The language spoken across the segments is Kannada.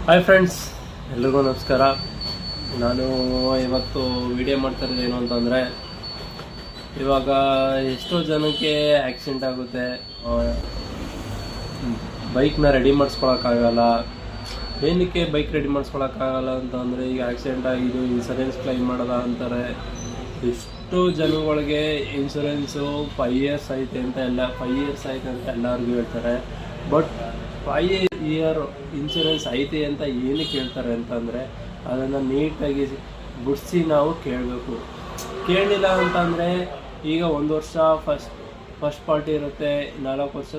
ಹಾಯ್ ಫ್ರೆಂಡ್ಸ್, ಎಲ್ರಿಗೂ ನಮಸ್ಕಾರ. ನಾನು ಇವತ್ತು ವಿಡಿಯೋ ಮಾಡ್ತಾ ಇರೋದು ಏನು ಅಂತಂದರೆ, ಇವಾಗ ಎಷ್ಟೋ ಜನಕ್ಕೆ ಆಕ್ಸಿಡೆಂಟ್ ಆಗುತ್ತೆ, ಬೈಕ್ನ ರೆಡಿ ಮಾಡಿಸ್ಕೊಳಕ್ಕಾಗಲ್ಲ. ಏನಕ್ಕೆ ಬೈಕ್ ರೆಡಿ ಮಾಡಿಸ್ಕೊಳಕ್ಕಾಗಲ್ಲ ಅಂತಂದರೆ, ಈಗ ಆಕ್ಸಿಡೆಂಟ್ ಆಗಿದ್ದು ಇನ್ಸೂರೆನ್ಸ್ ಕ್ಲೈಮ್ ಮಾಡೋದ ಅಂತಾರೆ. ಎಷ್ಟೋ ಜನಗಳಿಗೆ ಇನ್ಸೂರೆನ್ಸು 5 years ಐತೆ ಅಂತ 5 years ಐತೆ ಅಂತ ಎಲ್ಲರಿಗೂ ಹೇಳ್ತಾರೆ. ಬಟ್ 5 year ಇನ್ಸೂರೆನ್ಸ್ ಐತೆ ಅಂತ ಏನಕ್ಕೆ ಹೇಳ್ತಾರೆ ಅಂತಂದರೆ, ಅದನ್ನು ನೀಟಾಗಿ ಬಿಡಿಸಿ ನಾವು ಕೇಳಬೇಕು. ಕೇಳಲಿಲ್ಲ ಅಂತಂದರೆ, ಈಗ 1 ವರ್ಷ ಫಸ್ಟ್ ಪಾರ್ಟಿ ಇರುತ್ತೆ, 4 ವರ್ಷ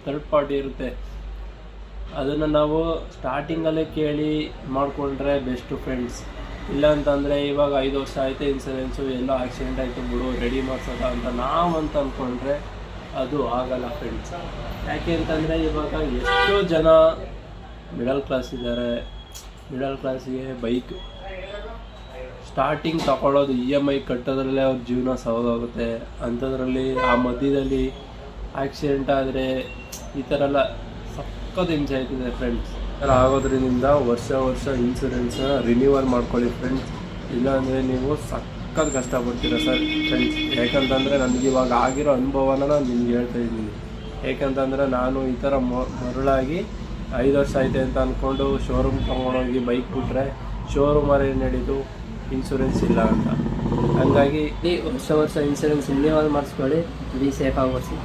ಥರ್ಡ್ ಪಾರ್ಟಿ ಇರುತ್ತೆ. ಅದನ್ನು ನಾವು ಸ್ಟಾರ್ಟಿಂಗಲ್ಲೇ ಕೇಳಿ ಮಾಡಿಕೊಂಡ್ರೆ ಬೆಸ್ಟು ಫ್ರೆಂಡ್ಸ್. ಇಲ್ಲ ಅಂತಂದರೆ ಇವಾಗ 5 ವರ್ಷ ಆಯಿತು ಇನ್ಸೂರೆನ್ಸು, ಎಲ್ಲೋ ಆಕ್ಸಿಡೆಂಟ್ ಆಯಿತು ಬಿಡು ರೆಡಿ ಮಾಡ್ಸೋದ ಅಂತ ನಾವಂತ ಅಂದ್ಕೊಂಡ್ರೆ ಅದು ಆಗಲ್ಲ ಫ್ರೆಂಡ್ಸ್. ಯಾಕೆ ಅಂತಂದರೆ, ಇವಾಗ ಎಷ್ಟೋ ಜನ ಮಿಡಲ್ ಕ್ಲಾಸ್ ಇದ್ದಾರೆ. ಮಿಡಲ್ ಕ್ಲಾಸಿಗೆ ಬೈಕ್ ಸ್ಟಾರ್ಟಿಂಗ್ ತಗೊಳ್ಳೋದು EMI ಕಟ್ಟೋದ್ರಲ್ಲೇ ಅವ್ರ ಜೀವನ ಸವಾಗುತ್ತೆ. ಅಂಥದ್ರಲ್ಲಿ ಆ ಮಧ್ಯದಲ್ಲಿ ಆಕ್ಸಿಡೆಂಟ್ ಆದರೆ ಈ ಥರ ಎಲ್ಲ ಸಖತ್ ಹಿಂಸೆ ಆಯ್ತದೆ ಫ್ರೆಂಡ್ಸ್. ಈ ಥರ ಆಗೋದ್ರಿಂದ ವರ್ಷ ಇನ್ಸೂರೆನ್ಸ್ನ ರಿನ್ಯೂವಲ್ ಮಾಡ್ಕೊಳ್ಳಿ ಫ್ರೆಂಡ್ಸ್. ಇಲ್ಲಾಂದರೆ ನೀವು ಸಖತ್ ಕಷ್ಟಪಡ್ತೀರ ಸರ್ ಫ್ರೆಂಡ್ಸ್. ಯಾಕಂತಂದರೆ ನನಗೆ ಇವಾಗ ಆಗಿರೋ ಅನುಭವನ ನಾನು ನಿಮ್ಗೆ ಹೇಳ್ತಾ ಇದ್ದೀನಿ. ಏಕೆಂತಂದರೆ ನಾನು ಈ ಥರ ಮರಳಾಗಿ 5 ವರ್ಷ ಐತೆ ಅಂತ ಅಂದ್ಕೊಂಡು ಶೋರೂಮ್ ತೊಗೊಂಡೋಗಿ ಬೈಕ್ ಬಿಟ್ರೆ ಶೋರೂಮಲ್ಲಿ ಏನು ಹೇಳಿದ್ದು ಇನ್ಸೂರೆನ್ಸ್ ಇಲ್ಲ ಅಂತ. ಹಾಗಾಗಿ ವರ್ಷ ಇನ್ಸೂರೆನ್ಸ್ ರಿನ್ಯೂವಲ್ ಮಾಡಿಸ್ಕೊಳ್ಳಿ, ಬಿ ಸೇಫ್ ಆಗಿ ಓಡಿಸಿ.